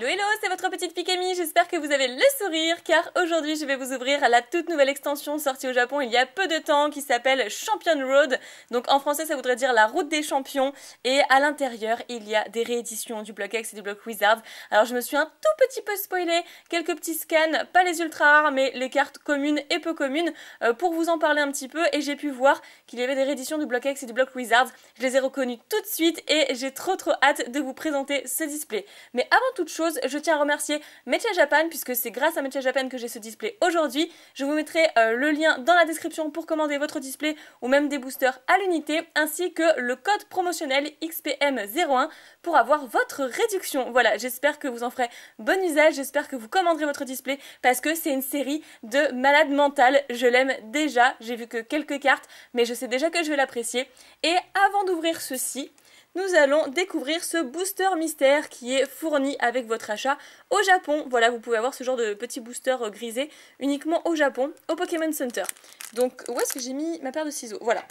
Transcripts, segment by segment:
hello, c'est votre petite fille Camille, j'espère que vous avez le sourire car aujourd'hui je vais vous ouvrir la toute nouvelle extension sortie au Japon il y a peu de temps qui s'appelle Champion Road. Donc en français ça voudrait dire la route des champions et à l'intérieur il y a des rééditions du bloc X et du bloc Wizard. Alors je me suis un tout petit peu spoilé, quelques petits scans, pas les ultra rares mais les cartes communes et peu communes pour vous en parler un petit peu et j'ai pu voir qu'il y avait des rééditions du bloc X et du bloc Wizard. Je les ai reconnues tout de suite et j'ai trop hâte de vous présenter ce display. Mais avant toute chose, je tiens à remercier Mecha Japan puisque c'est grâce à Mecha Japan que j'ai ce display aujourd'hui. Je vous mettrai le lien dans la description pour commander votre display ou même des boosters à l'unité ainsi que le code promotionnel XPM01 pour avoir votre réduction. Voilà, j'espère que vous en ferez bon usage, j'espère que vous commanderez votre display parce que c'est une série de malades mentales. Je l'aime déjà, j'ai vu que quelques cartes mais je sais déjà que je vais l'apprécier. Et avant d'ouvrir ceci, nous allons découvrir ce booster mystère qui est fourni avec votre achat au Japon. Voilà, vous pouvez avoir ce genre de petit booster grisé uniquement au Japon, au Pokémon Center. Donc, où est-ce que j'ai mis ma paire de ciseaux? Voilà.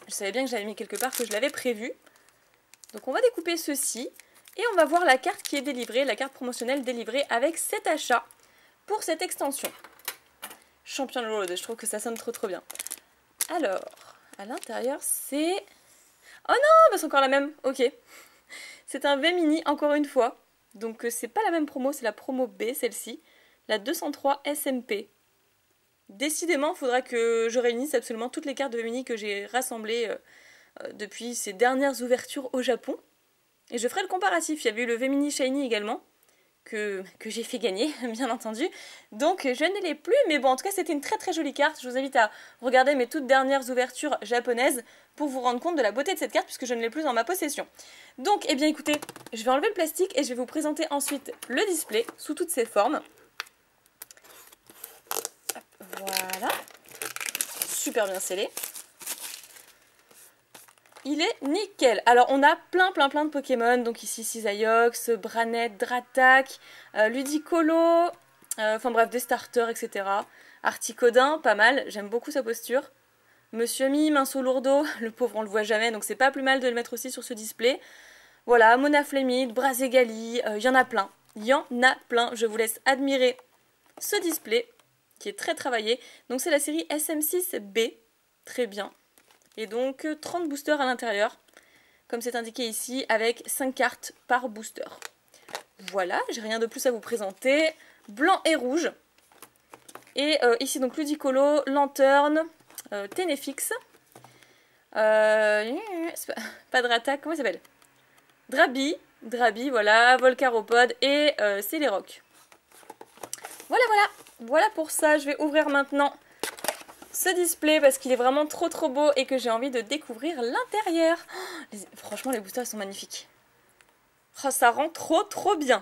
Je savais bien que j'avais mis quelque part, que je l'avais prévu. Donc, on va découper ceci et on va voir la carte qui est délivrée, la carte promotionnelle délivrée avec cet achat pour cette extension. Champion Road, je trouve que ça sonne trop bien. Alors, à l'intérieur, c'est... Oh non, bah c'est encore la même, ok. C'est un V-Mini, encore une fois. Donc c'est pas la même promo, c'est la promo B, celle-ci. La 203 SMP. Décidément, il faudra que je réunisse absolument toutes les cartes de V-Mini que j'ai rassemblées depuis ces dernières ouvertures au Japon. Et je ferai le comparatif, il y avait eu le V-Mini Shiny également. Que j'ai fait gagner, bien entendu. Donc je ne l'ai plus, mais bon, en tout cas c'était une très jolie carte. Je vous invite à regarder mes toutes dernières ouvertures japonaises pour vous rendre compte de la beauté de cette carte puisque je ne l'ai plus dans ma possession. Donc, eh bien écoutez, je vais enlever le plastique et je vais vous présenter ensuite le display sous toutes ses formes. Voilà. Super bien scellé. Il est nickel. Alors on a plein de Pokémon. Donc ici Cisaiox, Branette, Dratak, Ludicolo, enfin bref des starters etc. Articodin, pas mal, j'aime beaucoup sa posture. Monsieur Mime, un Lourdeau, le pauvre on le voit jamais donc c'est pas plus mal de le mettre aussi sur ce display. Voilà, Monaflémide, Braségali, il y en a plein. Il y en a plein, je vous laisse admirer ce display qui est très travaillé. Donc c'est la série SM6B, très bien. Et donc 30 boosters à l'intérieur, comme c'est indiqué ici, avec 5 cartes par booster. Voilà, j'ai rien de plus à vous présenter. Blanc et rouge. Et ici donc Ludicolo, Lanterne, Ténéfix. Pas Dratak, comment il s'appelle? Drabi, voilà, Volcaropod et Céléroc. Voilà pour ça, je vais ouvrir maintenant ce display parce qu'il est vraiment trop beau et que j'ai envie de découvrir l'intérieur. Oh, franchement les boosters sont magnifiques. Oh, ça rend trop bien.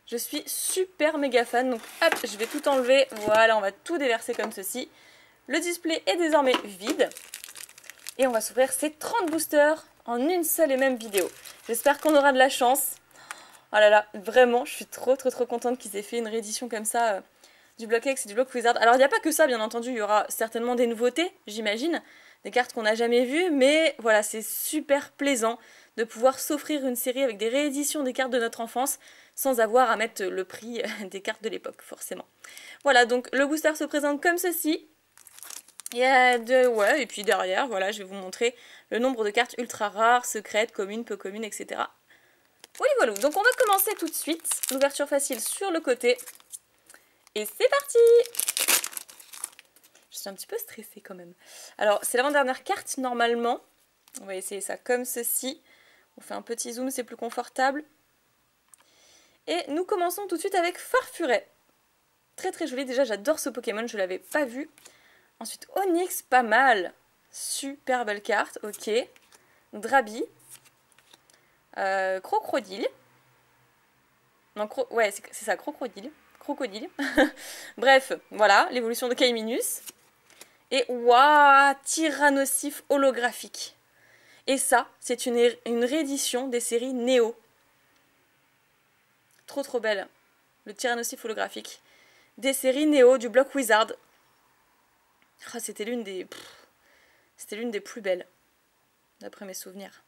Je suis super méga fan. Donc hop, je vais tout enlever. Voilà, on va tout déverser comme ceci. Le display est désormais vide. Et on va s'ouvrir ces 30 boosters en une seule et même vidéo. J'espère qu'on aura de la chance. Oh là là, vraiment, je suis trop contente qu'ils aient fait une réédition comme ça du bloc X et du bloc Wizard. Alors il n'y a pas que ça, bien entendu, il y aura certainement des nouveautés, j'imagine, des cartes qu'on n'a jamais vues, mais voilà, c'est super plaisant de pouvoir s'offrir une série avec des rééditions des cartes de notre enfance sans avoir à mettre le prix des cartes de l'époque, forcément. Voilà, donc le booster se présente comme ceci. Et puis derrière, voilà, je vais vous montrer le nombre de cartes ultra rares, secrètes, communes, peu communes, etc. Voilà, donc on va commencer tout de suite. L'ouverture facile sur le côté. Et c'est parti! Je suis un petit peu stressée quand même. Alors, c'est l'avant-dernière carte normalement. On va essayer ça comme ceci. On fait un petit zoom, c'est plus confortable. Et nous commençons tout de suite avec Farfuret. Très joli, déjà j'adore ce Pokémon, je ne l'avais pas vu. Ensuite Onix, pas mal. Super belle carte, ok. Drabi. Crocodile. Non, ouais, c'est ça, Crocodile. Bref, voilà, l'évolution de Kaiminus. Et waouh, Tyrannosif holographique. Et ça, c'est une réédition des séries Néo. Trop belle. Le Tyrannosif holographique. Des séries Néo du bloc Wizard. Oh, c'était l'une des plus belles, d'après mes souvenirs.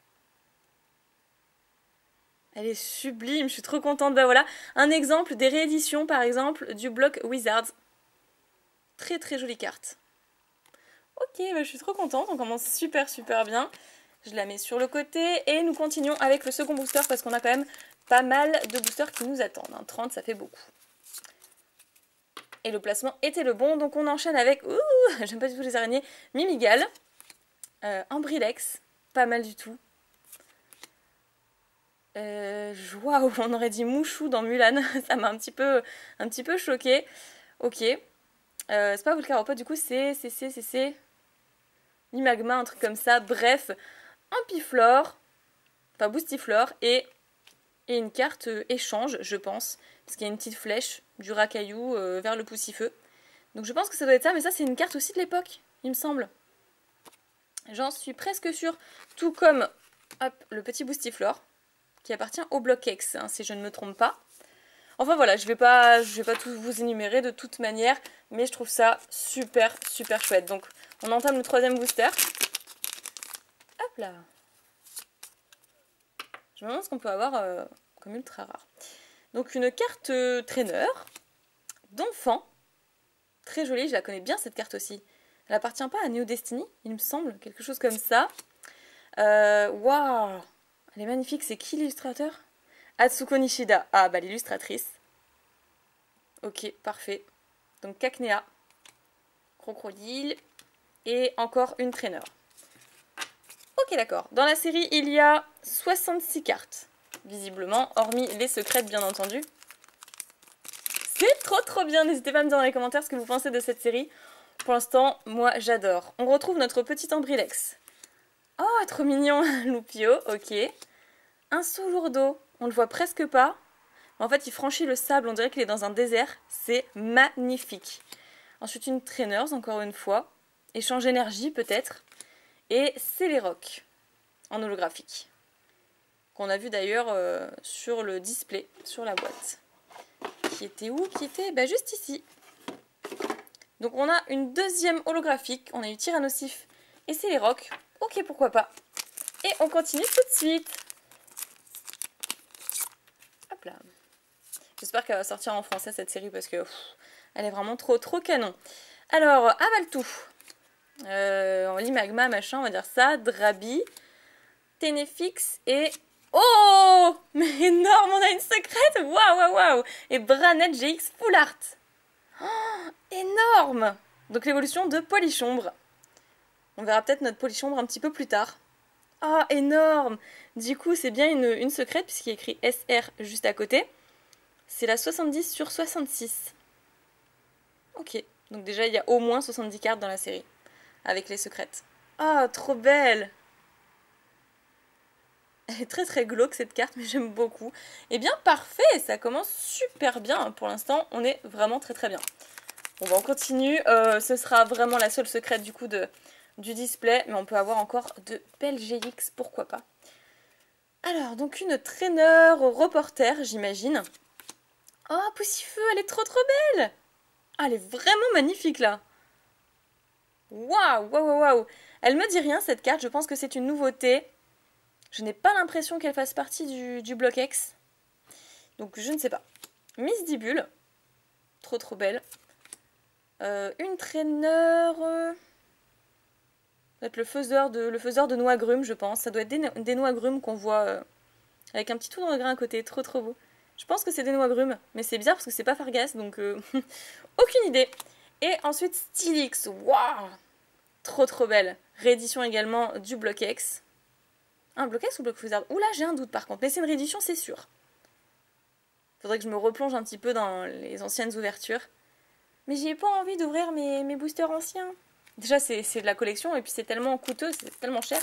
Elle est sublime, je suis trop contente. Bah voilà, un exemple des rééditions par exemple du bloc Wizards. Très très jolie carte. Ok, bah, je suis trop contente, on commence super bien. Je la mets sur le côté et nous continuons avec le second booster parce qu'on a quand même pas mal de boosters qui nous attendent. 30, ça fait beaucoup. Et le placement était le bon, donc on enchaîne avec, ouh, j'aime pas du tout les araignées, Mimigal, Ambrilex, pas mal du tout. Waouh, on aurait dit Mouchou dans Mulan, ça m'a un petit peu choqué. Ok, c'est pas Volcaropod, du coup c'est Limagma, un truc comme ça, bref, un Piflore, enfin Boostiflore et une carte échange, je pense, parce qu'il y a une petite flèche du racaillou vers le poussifeu. Donc je pense que ça doit être ça, mais ça c'est une carte aussi de l'époque, il me semble. J'en suis presque sûre, tout comme hop, le petit Boostiflore, qui appartient au bloc X, hein, si je ne me trompe pas. Enfin voilà, je vais pas tout vous énumérer de toute manière, mais je trouve ça super chouette. Donc on entame le troisième booster. Hop là. Je me demande ce qu'on peut avoir comme ultra rare. Donc une carte traîneur d'enfant. Très jolie, je la connais bien cette carte aussi. Elle appartient pas à Neo Destiny, il me semble, quelque chose comme ça. Waouh, elle est magnifique, c'est qui l'illustrateur? Atsuko Nishida. Ah bah l'illustratrice. Ok, parfait. Donc Cacnea, Crocodile et encore une traîneur. Ok, d'accord. Dans la série, il y a 66 cartes, visiblement, hormis les secrètes, bien entendu. C'est trop bien. N'hésitez pas à me dire dans les commentaires ce que vous pensez de cette série. Pour l'instant, moi, j'adore. On retrouve notre petit Ambrilex. Oh, trop mignon. Loupio, ok. Un Solourdo. On le voit presque pas. En fait, il franchit le sable. On dirait qu'il est dans un désert. C'est magnifique. Ensuite, une Trainers, encore une fois. Échange énergie, peut-être. Et Celeroc, en holographique. Qu'on a vu d'ailleurs sur le display, sur la boîte. Qui était où? Qui était juste ici. Donc on a une deuxième holographique. On a eu Tyrannosif et Celeroc. Ok, pourquoi pas. Et on continue tout de suite. Hop là. J'espère qu'elle va sortir en français cette série parce que elle est vraiment trop canon. Alors, Avaltou. En Limagma, machin, on va dire ça. Drabi. Ténéfix et... Oh, mais énorme, on a une secrète. Waouh. Et Branette GX Full Art. Oh, énorme. Donc l'évolution de Polichombre. On verra peut-être notre Polichombre un petit peu plus tard. Oh, énorme. Du coup, c'est bien une secrète puisqu'il y a écrit SR juste à côté. C'est la 70/66. Ok, donc déjà il y a au moins 70 cartes dans la série. Avec les secrètes. Oh, trop belle. Elle est très glauque cette carte, mais j'aime beaucoup. Eh bien, parfait, ça commence super bien. Pour l'instant, on est vraiment très bien. Bon, bah, on continue. Ce sera vraiment la seule secrète du coup du display, mais on peut avoir encore de belles GX, pourquoi pas. Alors, donc une traîneur reporter, j'imagine. Oh, Poussifeu, elle est trop belle. Ah, elle est vraiment magnifique là. Waouh. Elle me dit rien cette carte, je pense que c'est une nouveauté. Je n'ai pas l'impression qu'elle fasse partie du bloc X. Donc je ne sais pas. Miss Dibule. Trop belle. Une traîneur... Ça doit être le faiseur de noix agrumes, je pense. Ça doit être des noix agrumes qu'on voit avec un petit trou dans le grain à côté. Trop beau. Je pense que c'est des noix agrumes. Mais c'est bizarre parce que c'est pas Fargas, donc... aucune idée. Et ensuite Stylix. Waouh. Trop belle. Réédition également du bloc X. Un bloc X ou bloc Wizard? Oula, j'ai un doute par contre. Mais c'est une réédition, c'est sûr. Faudrait que je me replonge un petit peu dans les anciennes ouvertures. Mais j'ai pas envie d'ouvrir mes boosters anciens. Déjà, c'est de la collection et puis c'est tellement coûteux, c'est tellement cher.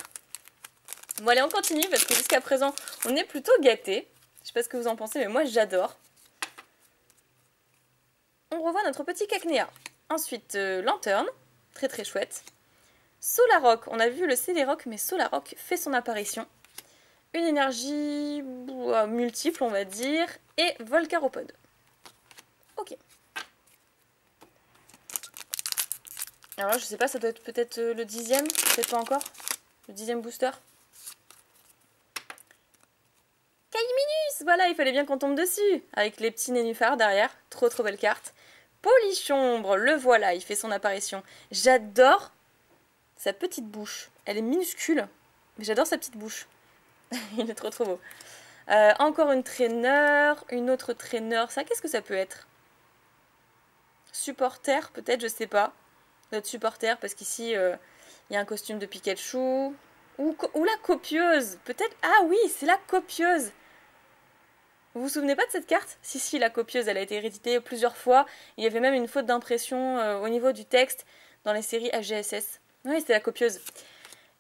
Bon, allez, on continue parce que jusqu'à présent, on est plutôt gâtés. Je sais pas ce que vous en pensez, mais moi, j'adore. On revoit notre petit Cacnea. Ensuite, Lanterne. Très chouette. Solaroc, on a vu le Celeroc, mais Solaroc fait son apparition. Une énergie multiple, on va dire, et Volcaropod. Ok. Alors là, je sais pas, ça doit être peut-être le 10e, peut-être pas encore. Le 10e booster. Luminus! Voilà, il fallait bien qu'on tombe dessus. Avec les petits nénuphars derrière. Trop trop belle carte. Polichombre, le voilà, il fait son apparition. J'adore sa petite bouche. Elle est minuscule, mais j'adore sa petite bouche. Il est trop trop beau. Encore une traîneur, une autre traîneur. Ça, qu'est-ce que ça peut être? Supporter, peut-être, je sais pas. Notre supporter, parce qu'ici, il y a un costume de Pikachu. Ou la copieuse, peut-être. Ah oui, c'est la copieuse. Vous vous souvenez pas de cette carte? Si, la copieuse, elle a été rééditée plusieurs fois. Il y avait même une faute d'impression au niveau du texte dans les séries HGSS. Oui, c'était la copieuse.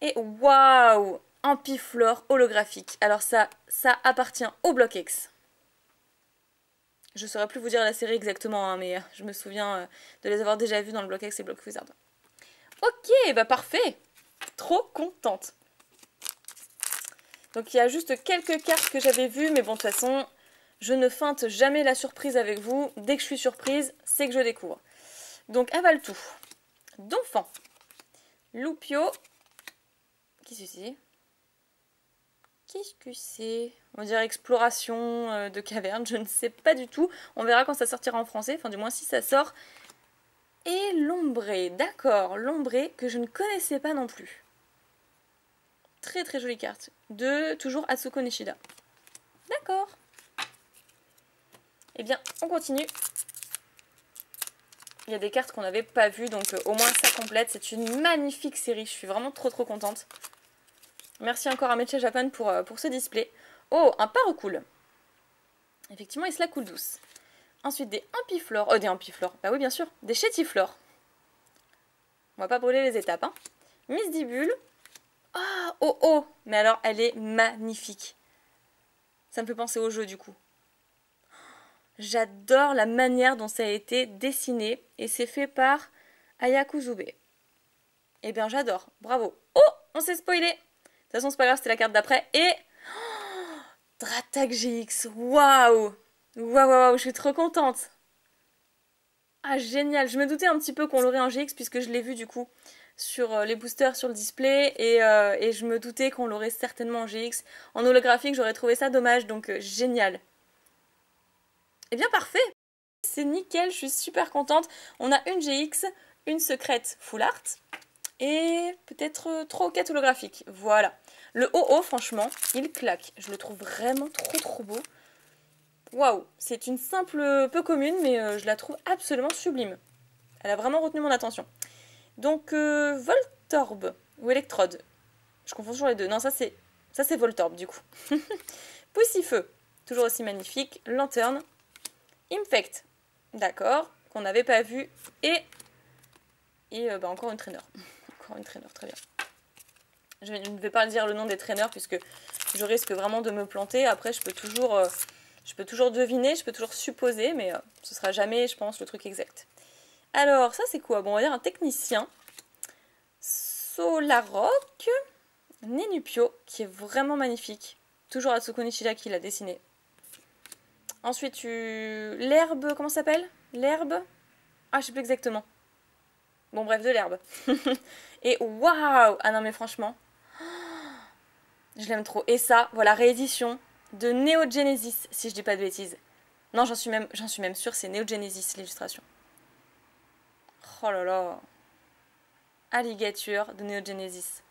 Et waouh! Ampiflore holographique. Alors ça appartient au Block X. Je saurais plus vous dire la série exactement, hein, mais je me souviens de les avoir déjà vus dans le Block X et Block Wizard. Ok, bah parfait! Trop contente. Donc il y a juste quelques cartes que j'avais vues, mais bon, de toute façon, je ne feinte jamais la surprise avec vous. Dès que je suis surprise, c'est que je découvre. Donc avale tout. Donphan. Loupio. Qu'est-ce que c'est? Qu'est-ce que c'est? On va dire exploration de caverne, je ne sais pas du tout. On verra quand ça sortira en français, enfin du moins si ça sort. Et l'ombré, d'accord, l'ombré que je ne connaissais pas non plus. Très très jolie carte. De toujours Atsuko Nishida. D'accord. Eh bien, on continue. Il y a des cartes qu'on n'avait pas vues, donc au moins ça complète. C'est une magnifique série, je suis vraiment trop trop contente. Merci encore à Mecha Japan pour ce display. Oh, un Parocool. Effectivement, il se la coule douce. Ensuite, des Ampiflores. Oh, des Ampiflores. Bah oui, bien sûr. Des Chétiflores. On va pas brûler les étapes, hein. Misdibule. Ah, oh, oh. Mais alors, elle est magnifique. Ça me fait penser au jeu, du coup. J'adore la manière dont ça a été dessiné. Et c'est fait par Ayakuzube. Eh bien, j'adore. Bravo. Oh, on s'est spoilé. De toute façon, c'est pas grave, c'était la carte d'après. Et... Oh, Dratak GX. Waouh. Waouh, je suis trop contente. Ah, génial. Je me doutais un petit peu qu'on l'aurait en GX puisque je l'ai vu du coup sur les boosters sur le display et je me doutais qu'on l'aurait certainement en GX. En holographique, j'aurais trouvé ça dommage, donc génial. Eh bien, parfait. C'est nickel, je suis super contente. On a une GX, une secrète full art et peut-être 3 ou 4 holographiques. Voilà. Le OO, franchement, il claque. Je le trouve vraiment trop trop beau. Waouh, c'est une simple peu commune, mais je la trouve absolument sublime. Elle a vraiment retenu mon attention. Donc, Voltorb ou Electrode. Je confonds toujours les deux. Non, ça c'est Voltorb, du coup. Poussifeu, toujours aussi magnifique. Lanterne. Infect, d'accord, qu'on n'avait pas vu. Et bah, encore une traîneur. Encore une traîneur, très bien. Je ne vais pas dire le nom des traîneurs, puisque je risque vraiment de me planter. Après, je peux toujours deviner, je peux toujours supposer, mais ce sera jamais, je pense, le truc exact. Alors, ça c'est quoi? Bon, on va dire un technicien. Solarok. Nenupio, qui est vraiment magnifique. Toujours Atsuko Nishida qui l'a dessiné. Ensuite, l'herbe, comment ça s'appelle? L'herbe? Ah, je sais plus exactement. Bon, bref, de l'herbe. Et waouh! Ah non, mais franchement, je l'aime trop. Et ça, voilà, réédition de Neo Genesis, si je dis pas de bêtises. Non, j'en suis même sûre, c'est Neo Genesis l'illustration. Oh là là. Alligature de Neo Genesis.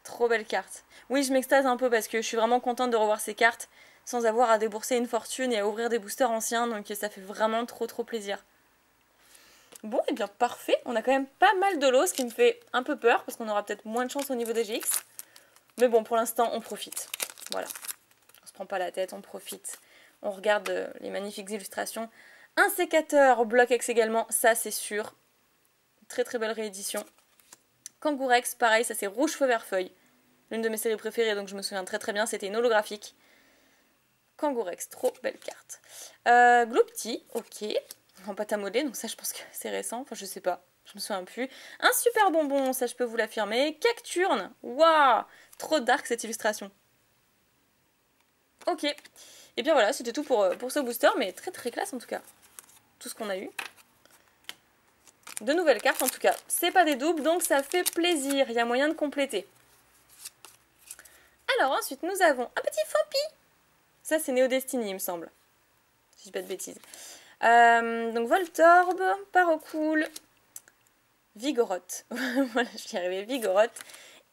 Trop belle carte. Oui, je m'extase un peu parce que je suis vraiment contente de revoir ces cartes sans avoir à débourser une fortune et à ouvrir des boosters anciens, donc ça fait vraiment trop trop plaisir. Bon, et bien parfait, on a quand même pas mal de lots, ce qui me fait un peu peur parce qu'on aura peut-être moins de chance au niveau des GX. Mais bon, pour l'instant, on profite. Voilà. On se prend pas la tête, on profite. On regarde les magnifiques illustrations. Un sécateur, Block X également, ça c'est sûr. Très très belle réédition. Kangourex, pareil, ça c'est Rouge Feu Vert Feuille. L'une de mes séries préférées, donc je me souviens très très bien, c'était une holographique. Kangourex, trop belle carte. Gloopty, ok. En pâte à modeler, donc ça je pense que c'est récent, enfin je sais pas, je me souviens plus. Un super bonbon, ça je peux vous l'affirmer. Cacturne, waouh, trop dark cette illustration. Ok, et bien voilà, c'était tout pour ce booster, mais très très classe en tout cas. Tout ce qu'on a eu. De nouvelles cartes en tout cas. C'est pas des doubles, donc ça fait plaisir, il y a moyen de compléter. Alors ensuite nous avons un petit Fampi. Ça, c'est Neo Destiny, il me semble. Si je dis pas de bêtises. Donc Voltorb, Parocool, Vigoroth. Voilà, je suis arrivée, Vigoroth.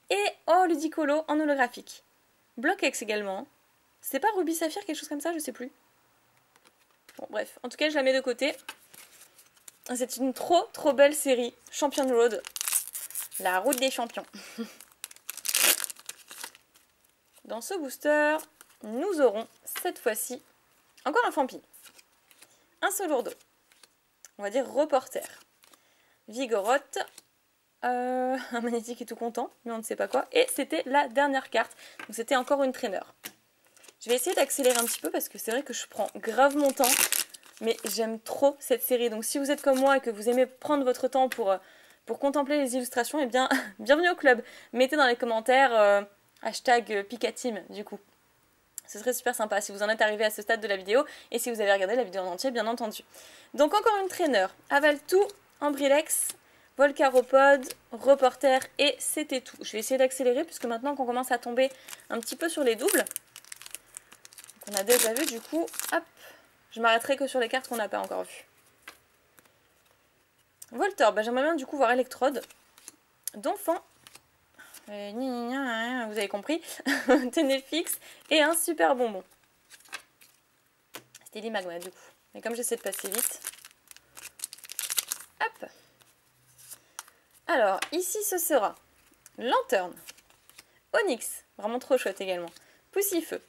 Et oh, Ludicolo en holographique. Block-X également. C'est pas Ruby Saphir, quelque chose comme ça, je sais plus. Bon, bref, en tout cas, je la mets de côté. C'est une trop belle série. Champion Road. La route des champions. Dans ce booster, nous aurons cette fois-ci encore un Fampi. Un Solourdo. On va dire Reporter. Vigoroth. Un Magnétique est tout content, mais on ne sait pas quoi. Et c'était la dernière carte. Donc c'était encore une traîneur. Je vais essayer d'accélérer un petit peu parce que c'est vrai que je prends grave mon temps. Mais j'aime trop cette série. Donc si vous êtes comme moi et que vous aimez prendre votre temps pour contempler les illustrations, eh bien, bienvenue au club. Mettez dans les commentaires hashtag Pikateam du coup. Ce serait super sympa si vous en êtes arrivé à ce stade de la vidéo et si vous avez regardé la vidéo en entier, bien entendu. Donc encore une traîneur. Avaltou, Ambrilex, Volcaropod, Reporter et c'était tout. Je vais essayer d'accélérer puisque maintenant qu'on commence à tomber un petit peu sur les doubles, qu'on a déjà vu du coup, hop, je m'arrêterai que sur les cartes qu'on n'a pas encore vues. Voltorb, bah, j'aimerais bien du coup voir Electrode, Donphan, vous avez compris, Tenefix et un super bonbon. C'était l'Imagma du coup. Mais comme j'essaie de passer vite. Hop. Alors, ici ce sera Lanterne, Onyx, vraiment trop chouette également, Poussifeu,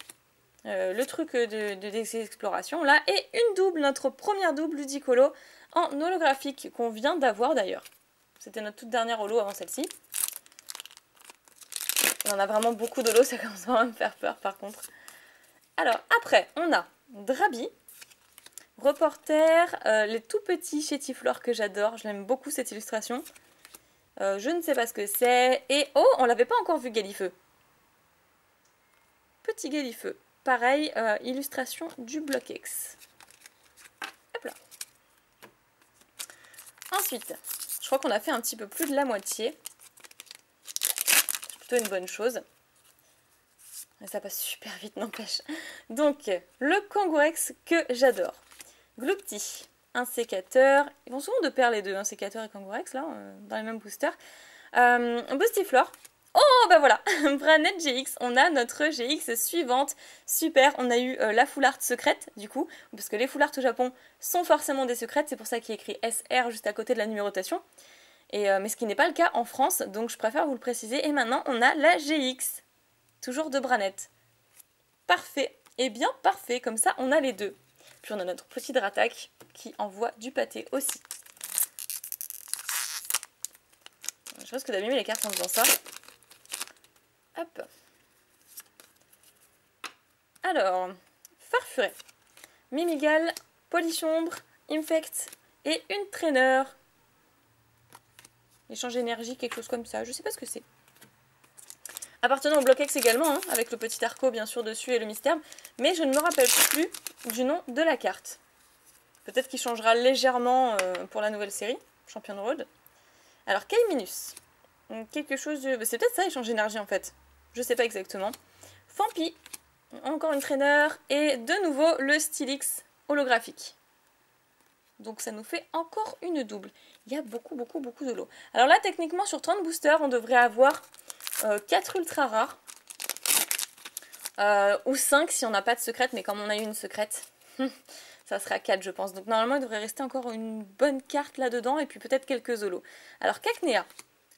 le truc des explorations là, et une double, notre première double Ludicolo en holographique qu'on vient d'avoir d'ailleurs. C'était notre toute dernière holo avant celle-ci. On a vraiment beaucoup d'holo, ça commence à me faire peur par contre. Alors après, on a Drabi, Reporter, les tout petits Chétiflore que j'adore, je l'aime beaucoup cette illustration. Je ne sais pas ce que c'est. Et oh, on l'avait pas encore vu Galifeu. Petit Galifeu. Pareil, illustration du Block-X. Hop là. Ensuite, je crois qu'on a fait un petit peu plus de la moitié. C'est plutôt une bonne chose. Mais ça passe super vite, n'empêche. Donc, le Kangourex que j'adore. Gloopty, un sécateur. Ils vont souvent de pair les deux, un sécateur et Kangourex, là, dans les mêmes boosters. Boostiflore. Oh, bah voilà, Branet GX, on a notre GX suivante. Super, on a eu la full art secrète, du coup, parce que les full art au Japon sont forcément des secrètes, c'est pour ça qu'il y a écrit SR juste à côté de la numérotation. Mais ce qui n'est pas le cas en France, donc je préfère vous le préciser. Et maintenant, on a la GX, toujours de Branet. Parfait, et bien parfait, comme ça, on a les deux. Puis on a notre petit Dratak qui envoie du pâté aussi. Je risque d'abîmer les cartes en faisant ça. Hop. Alors, Farfuret, Mimigal, Polychombre, Infect et une traîneur. Échange énergie, quelque chose comme ça. Je sais pas ce que c'est. Appartenant au Block-X également, hein, avec le petit arco bien sûr dessus et le mystère. Mais je ne me rappelle plus du nom de la carte. Peut-être qu'il changera légèrement pour la nouvelle série, Champion Road. Alors, Kaiminus. Quelque chose de... C'est peut-être ça, échange énergie en fait. Je sais pas exactement. Fampi. Encore une traîneur. Et de nouveau, le Stylix holographique. Donc ça nous fait encore une double. Il y a beaucoup de lots. Alors là, techniquement, sur 30 boosters, on devrait avoir 4 ultra rares. Ou 5 si on n'a pas de secrète. Mais comme on a eu une secrète, ça sera 4 je pense. Donc normalement, il devrait rester encore une bonne carte là-dedans. Et puis peut-être quelques holos. Alors Cacnea,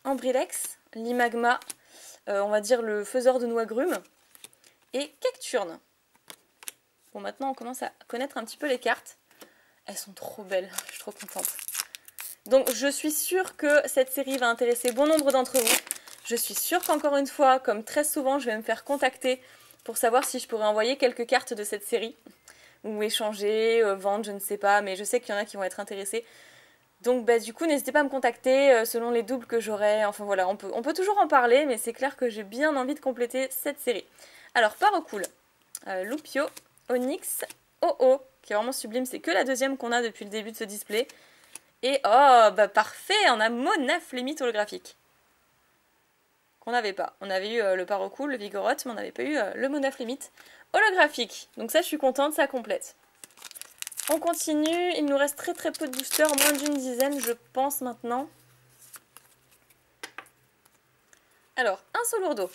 Ambrilex, Limagma, on va dire le faiseur de noix-grumes. Et Cacturne. Bon, maintenant, on commence à connaître un petit peu les cartes. Elles sont trop belles, je suis trop contente. Donc je suis sûre que cette série va intéresser bon nombre d'entre vous. Je suis sûre qu'encore une fois, comme très souvent, je vais me faire contacter pour savoir si je pourrais envoyer quelques cartes de cette série. Ou échanger, vendre, je ne sais pas, mais je sais qu'il y en a qui vont être intéressés. Donc bah, du coup, n'hésitez pas à me contacter selon les doubles que j'aurai. Enfin voilà, on peut toujours en parler, mais c'est clair que j'ai bien envie de compléter cette série. Alors, Parocool, Loupio, Onyx, Oh, qui est vraiment sublime, c'est que la deuxième qu'on a depuis le début de ce display. Et oh, bah parfait, on a Monaf Limite holographique. Qu'on n'avait pas. On avait eu le Parocool, le Vigoroth, mais on n'avait pas eu le Monaf Limite holographique. Donc ça, je suis contente, ça complète. On continue, il nous reste très très peu de boosters, moins d'une dizaine je pense maintenant. Alors, un Solourdo.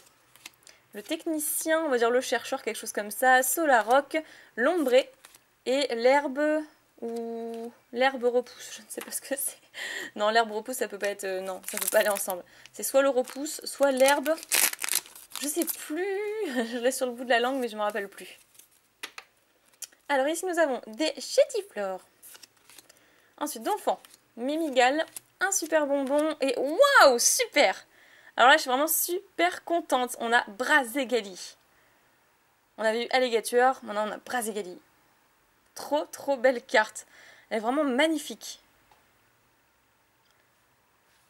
Le technicien, on va dire le chercheur, quelque chose comme ça. Solaroc, l'ombré et l'herbe ou l'herbe repousse. Je ne sais pas ce que c'est. Non, l'herbe repousse, ça peut pas être... non, ça peut pas aller ensemble. C'est soit le repousse, soit l'herbe. Je sais plus. Je l'ai sur le bout de la langue, mais je me rappelle plus. Alors ici, nous avons des chétiflores. Ensuite, d'enfants. Mimigal, un super bonbon et waouh, super! Alors là, je suis vraiment super contente. On a Brazegali. On avait eu Alligator, maintenant on a Brazegali. Trop, trop belle carte. Elle est vraiment magnifique.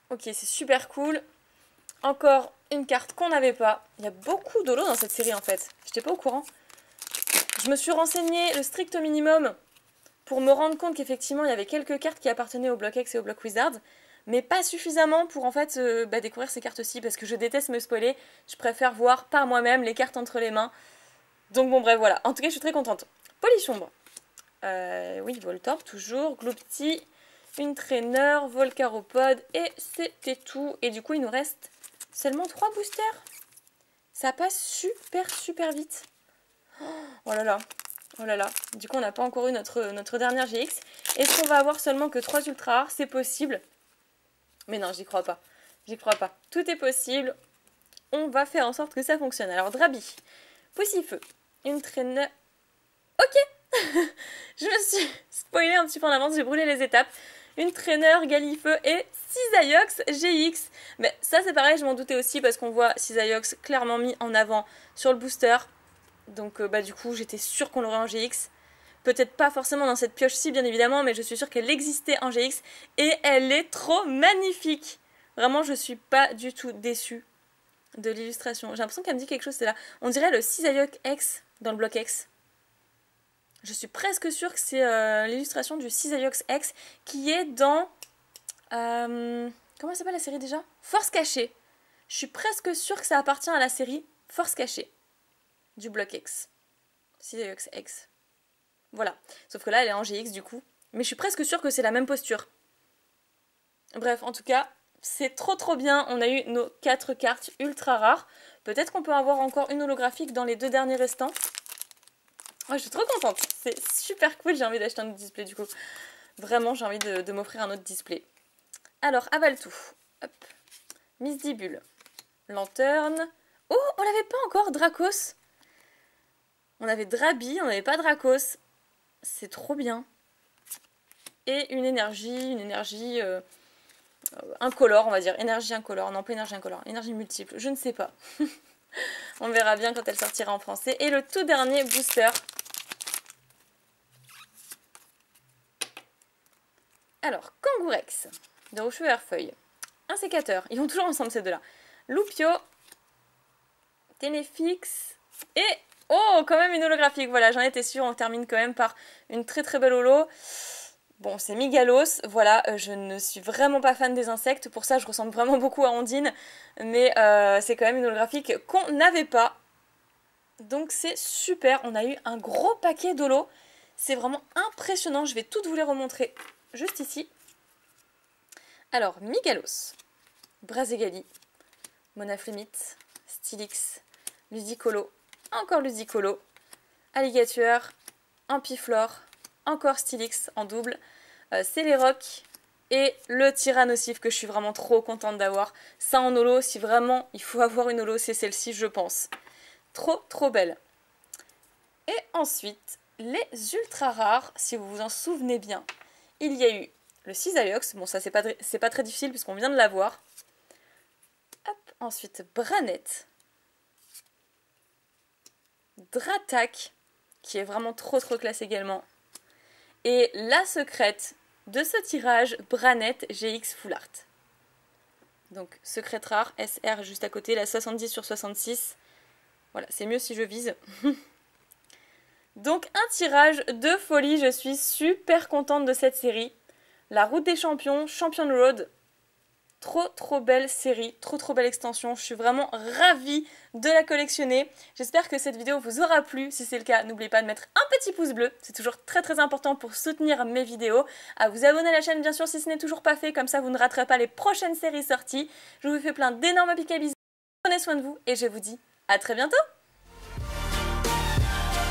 Ok, c'est super cool. Encore une carte qu'on n'avait pas. Il y a beaucoup d'holo dans cette série en fait. J'étais pas au courant. Je me suis renseignée le strict minimum pour me rendre compte qu'effectivement il y avait quelques cartes qui appartenaient au bloc X et au bloc Wizard. Mais pas suffisamment pour en fait découvrir ces cartes-ci parce que je déteste me spoiler. Je préfère voir par moi-même les cartes entre les mains. Donc bon bref voilà. En tout cas je suis très contente. Polychombre. Oui, Voltorb toujours. Gloopty, une Trainer, Volcaropod et c'était tout. Et du coup il nous reste seulement 3 boosters. Ça passe super super vite. Oh là là. Oh là là. Du coup on n'a pas encore eu notre dernière GX. Est-ce qu'on va avoir seulement que 3 ultra rares? C'est possible. Mais non, j'y crois pas. J'y crois pas. Tout est possible. On va faire en sorte que ça fonctionne. Alors, Drabi, Poussifeu, une traîneur... Ok. Je me suis spoilé un petit peu en avance, j'ai brûlé les étapes. Une traîneur, Galifeu et Cisaiox GX. Mais ça, c'est pareil, je m'en doutais aussi parce qu'on voit Cisaiox clairement mis en avant sur le booster. Donc, du coup, j'étais sûre qu'on l'aurait en GX. Peut-être pas forcément dans cette pioche-ci, bien évidemment, mais je suis sûre qu'elle existait en GX et elle est trop magnifique. Vraiment, je suis pas du tout déçue de l'illustration. J'ai l'impression qu'elle me dit quelque chose, c'est là. On dirait le Cisaiox X dans le bloc X. Je suis presque sûre que c'est l'illustration du Cisaiox X qui est dans... comment s'appelle la série déjà? Force cachée. Je suis presque sûre que ça appartient à la série Force cachée du bloc X. Cisaiox X. Voilà. Sauf que là, elle est en GX du coup. Mais je suis presque sûre que c'est la même posture. Bref, en tout cas, c'est trop trop bien. On a eu nos 4 cartes ultra rares. Peut-être qu'on peut avoir encore une holographique dans les 2 derniers restants. Oh, je suis trop contente. C'est super cool. J'ai envie d'acheter un autre display du coup. Vraiment, j'ai envie de m'offrir un autre display. Alors, Avaltou. Hop. Misdibule. Lanterne. Oh, on l'avait pas encore, Dracos. On avait Drabi, on n'avait pas Dracos. C'est trop bien. Et une énergie incolore, on va dire. Énergie incolore. Non, pas énergie incolore. Énergie multiple. Je ne sais pas. On verra bien quand elle sortira en français. Et le tout dernier booster. Alors, Kangourex. De Rochefeuille. Un sécateur. Ils vont toujours ensemble ces deux-là. Loupio. Ténéfix. Et... oh, quand même une holographique. Voilà, j'en étais sûre. On termine quand même par une très très belle holo. Bon, c'est Migalos. Voilà, je ne suis vraiment pas fan des insectes. Pour ça, je ressemble vraiment beaucoup à Ondine. Mais c'est quand même une holographique qu'on n'avait pas. Donc c'est super. On a eu un gros paquet d'holo. C'est vraiment impressionnant. Je vais toutes vous les remontrer juste ici. Alors, Migalos. Brazegali. Monaflémite. Stylix. Ludicolo. Encore Ludicolo. Alligator. Ampiflore. Encore Stylix en double. Céléroc. Et le Tyrannosif que je suis vraiment trop contente d'avoir. Ça en holo, si vraiment il faut avoir une holo, c'est celle-ci, je pense. Trop, trop belle. Et ensuite, les ultra rares, si vous vous en souvenez bien. Il y a eu le Cisaiox. Bon, ça, c'est pas très difficile puisqu'on vient de l'avoir. Hop, ensuite, Branette. Dratak, qui est vraiment trop trop classe également. Et la secrète de ce tirage, Branette GX Full Art. Donc, secrète rare, SR juste à côté, la 70/66. Voilà, c'est mieux si je vise. Donc, un tirage de folie, je suis super contente de cette série. La route des champions, Champion Road. trop belle série, trop belle extension, je suis vraiment ravie de la collectionner. J'espère que cette vidéo vous aura plu, si c'est le cas n'oubliez pas de mettre un petit pouce bleu, c'est toujours très important pour soutenir mes vidéos, à vous abonner à la chaîne bien sûr si ce n'est toujours pas fait, comme ça vous ne raterez pas les prochaines séries sorties. Je vous fais plein d'énormes pics à bisous, prenez soin de vous et je vous dis à très bientôt.